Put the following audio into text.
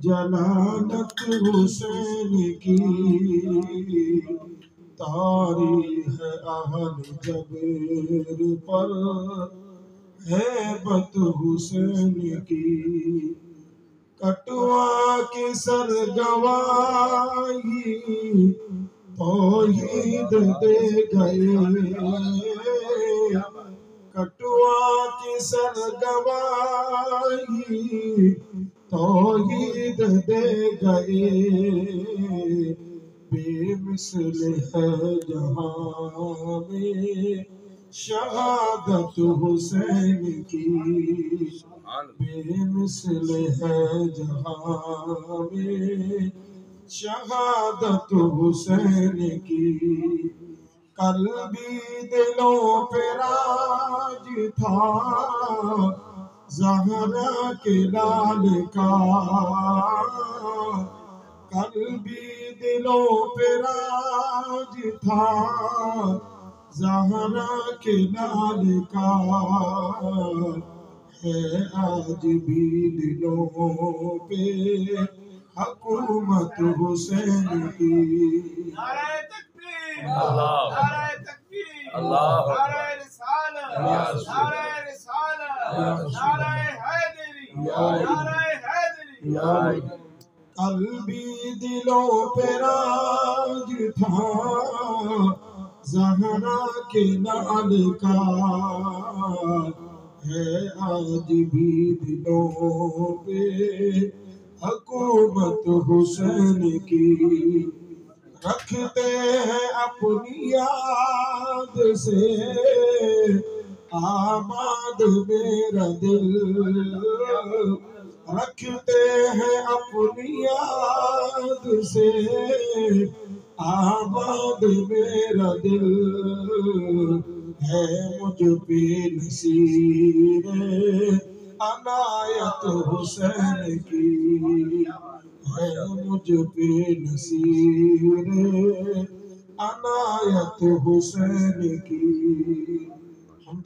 जलालत हुसैन की तारीख अहल जबेर पर हैबत हुसैन की। कटवा के सर गवाही तौहीद दे गए, कटवा के सर गवाही तौहीद दे गए। बेमिसल है जहां में शहादत हुसैन की, बेमिसल है जहां में शहादत हुसैन की। कल भी दिलों पे राज था ज़हरा के लाल का, कल भी दिलों पे राज था ज़हरा के लाल का। है आज भी दिलों पे हुकूमत हुसैन की। नारे तकबीर, अल्लाह, नारे तकबीर, अल्लाह, नारे रिसालत, नारे रिसालत, नारे हैदरी, नारे हैदरी। कल भी दिलों पे राज था ज़हरा के लाल का, है आज भी दिलों पे हुकूमत हुसैन की। रखते हैं अपनी याद से आबाद मेरा दिल, रखते हैं अपनी याद से आबाद मेरा दिल। है मुझ पे नसीरे अनायत हुसैन की, है मुझ पे नसीरे अनायत हुसैन की। हम